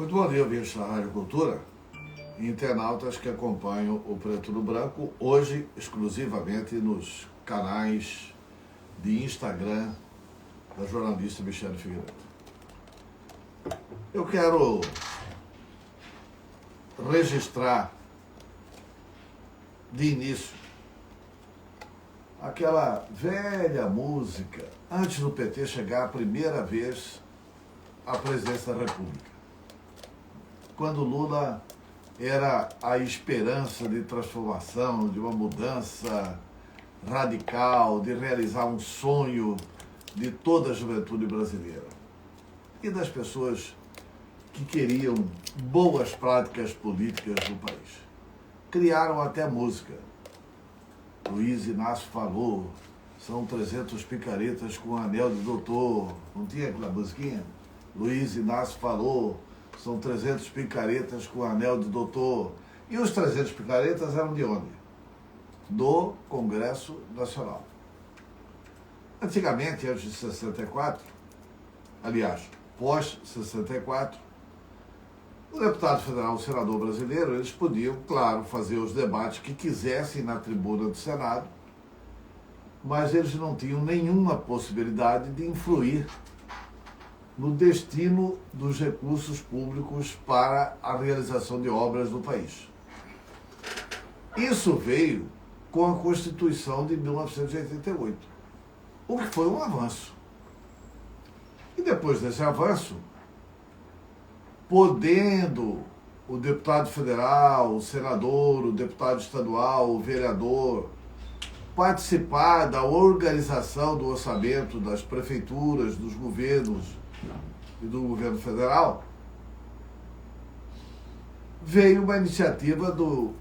Muito bom dia, ouvintes da Rádio Cultura e internautas que acompanham o Preto no Branco, hoje exclusivamente nos canais de Instagram da jornalista Michele Figueiredo. Eu quero registrar de início aquela velha música antes do PT chegar a primeira vez à presidência da República, quando Lula era a esperança de transformação, de uma mudança radical, de realizar um sonho de toda a juventude brasileira e das pessoas que queriam boas práticas políticas no país. Criaram até música. Luiz Inácio falou, são 300 picaretas com anel de doutor. Não tinha aquela musiquinha? Luiz Inácio falou, são 300 picaretas com anel de doutor. E os 300 picaretas eram de onde? Do Congresso Nacional. Antigamente, antes de 64, aliás, pós-64, o deputado federal, o senador brasileiro, eles podiam, claro, fazer os debates que quisessem na tribuna do Senado, mas eles não tinham nenhuma possibilidade de influir no destino dos recursos públicos para a realização de obras no país. Isso veio com a Constituição de 1988, o que foi um avanço. E depois desse avanço, podendo o deputado federal, o senador, o deputado estadual, o vereador participar da organização do orçamento das prefeituras, dos governos e do governo federal, veio uma iniciativa do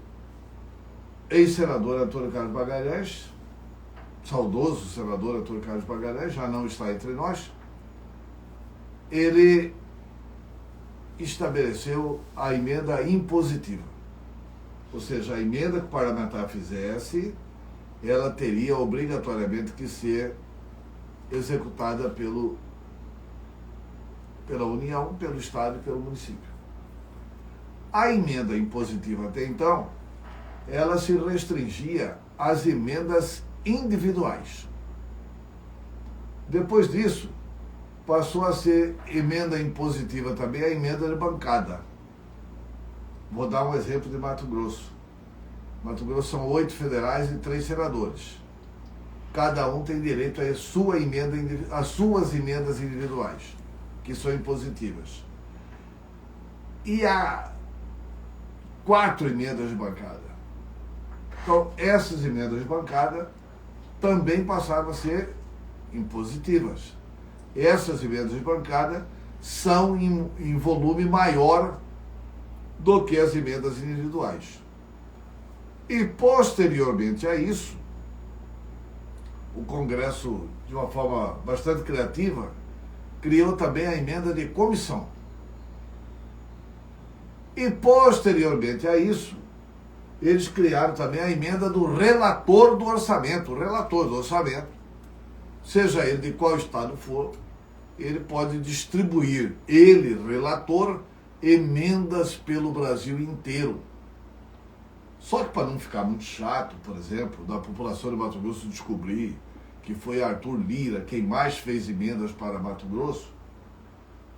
ex-senador Antônio Carlos Magalhães, saudoso senador Antônio Carlos Magalhães, já não está entre nós. Ele estabeleceu a emenda impositiva, ou seja, a emenda que o parlamentar fizesse, ela teria obrigatoriamente que ser executada pela União, pelo Estado e pelo município. A emenda impositiva até então, ela se restringia às emendas individuais. Depois disso, passou a ser emenda impositiva também a emenda de bancada. Vou dar um exemplo de Mato Grosso. Mato Grosso são 8 federais e 3 senadores. Cada um tem direito a sua emenda, às suas emendas individuais, que são impositivas. E há 4 emendas de bancada. Então, essas emendas de bancada também passaram a ser impositivas. Essas emendas de bancada são em volume maior do que as emendas individuais. E, posteriormente a isso, o Congresso, de uma forma bastante criativa, criou também a emenda de comissão. E, posteriormente a isso, eles criaram também a emenda do relator do orçamento. O relator do orçamento, seja ele de qual estado for, ele pode distribuir, ele, relator, emendas pelo Brasil inteiro. Só que para não ficar muito chato, por exemplo, da população de Mato Grosso descobrir que foi Arthur Lira quem mais fez emendas para Mato Grosso,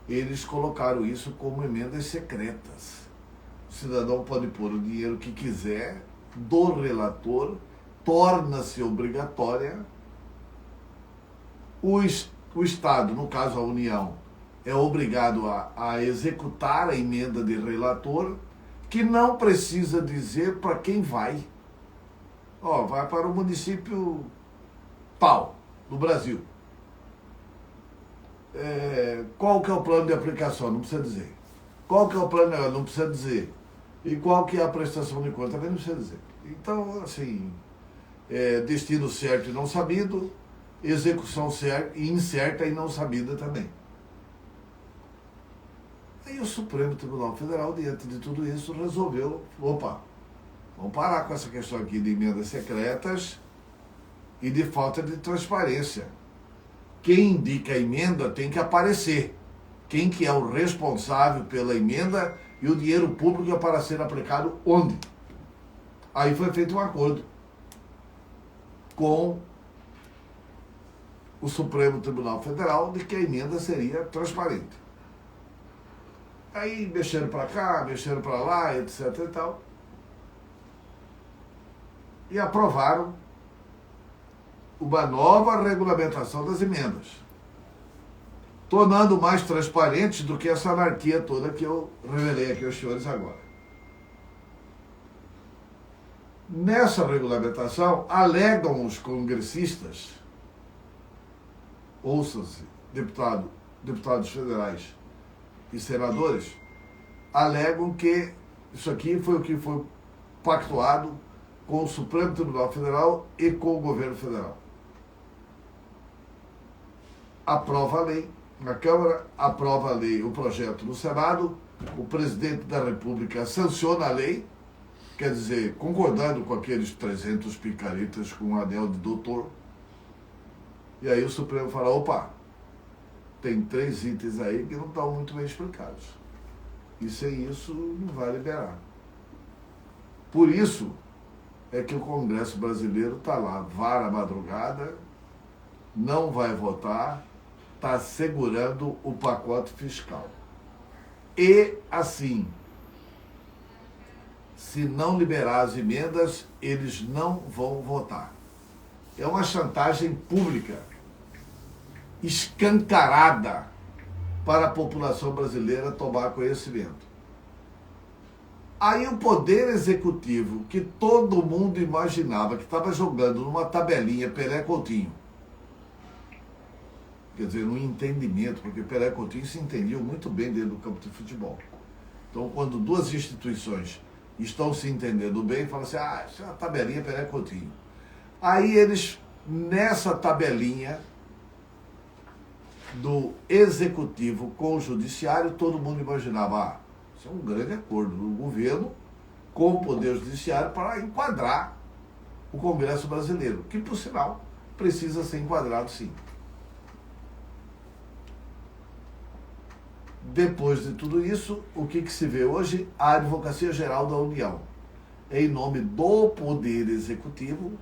eles colocaram isso como emendas secretas. O cidadão pode pôr o dinheiro que quiser do relator, torna-se obrigatória. O Estado, no caso a União, é obrigado a executar a emenda de relator, que não precisa dizer para quem vai. Vai para o município tal, do Brasil. Qual que é o plano de aplicação? Não precisa dizer. Qual que é o plano? Não precisa dizer. E qual que é a prestação de conta? Também não precisa dizer. Então, assim, destino certo e não sabido, execução certa e incerta e não sabida também. Aí o Supremo Tribunal Federal, diante de tudo isso, resolveu, vamos parar com essa questão aqui de emendas secretas e de falta de transparência. Quem indica a emenda tem que aparecer. quem que é o responsável pela emenda e o dinheiro público é para ser aplicado onde. Aí foi feito um acordo com o Supremo Tribunal Federal de que a emenda seria transparente. Aí mexeram para cá, mexeram para lá, etc e tal. E aprovaram uma nova regulamentação das emendas, tornando mais transparente do que essa anarquia toda que eu revelei aqui aos senhores agora. Nessa regulamentação, alegam os congressistas, ouçam-se, deputados federais e senadores, alegam que isso aqui foi o que foi pactuado com o Supremo Tribunal Federal e com o governo federal. Aprova a lei na Câmara, aprova a lei, o projeto no Senado, o presidente da República sanciona a lei, quer dizer, concordando com aqueles 300 picaretas com um anel de doutor. E aí o Supremo fala, opa, tem 3 itens aí que não estão muito bem explicados. E sem isso não vai liberar. Por isso é que o Congresso brasileiro está lá, vara a madrugada, não vai votar, está segurando o pacote fiscal. E assim, se não liberar as emendas, eles não vão votar. É uma chantagem pública, escancarada, para a população brasileira tomar conhecimento. Aí o Poder Executivo, que todo mundo imaginava que estava jogando numa tabelinha Pelé Coutinho, quer dizer, num entendimento, porque Pelé Coutinho se entendiam muito bem dentro do campo de futebol. Então, quando 2 instituições estão se entendendo bem, falam assim, isso é uma tabelinha Pelé Coutinho. Aí eles, nessa tabelinha do Executivo com o Judiciário, todo mundo imaginava, isso é um grande acordo do governo com o Poder Judiciário para enquadrar o Congresso brasileiro, que, por sinal, precisa ser enquadrado sim. Depois de tudo isso, o que se vê hoje? A Advocacia Geral da União, em nome do Poder Executivo,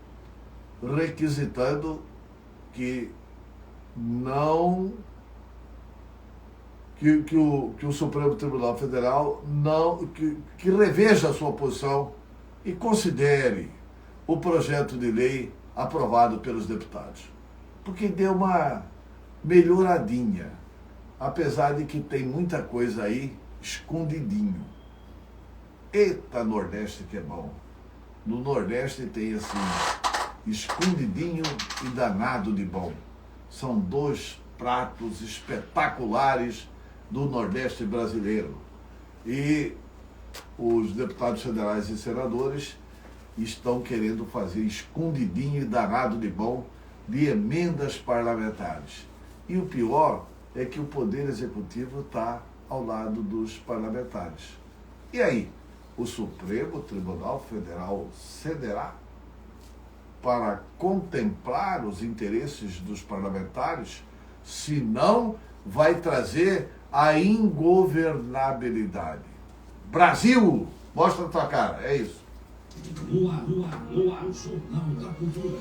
requisitando que não que o Supremo Tribunal Federal não que reveja a sua posição e considere o projeto de lei aprovado pelos deputados, porque deu uma melhoradinha, apesar de que tem muita coisa aí escondidinho. Eita, Nordeste que é bom. No Nordeste tem assim, escondidinho e danado de bom. São 2 pratos espetaculares do Nordeste brasileiro. E os deputados federais e senadores estão querendo fazer escondidinho e danado de bom de emendas parlamentares. E o pior é que o Poder Executivo está ao lado dos parlamentares. E aí, o Supremo Tribunal Federal cederá para contemplar os interesses dos parlamentares? Se não, vai trazer a ingovernabilidade. Brasil, mostra a tua cara, é isso. No ar, Jornal da Cultura.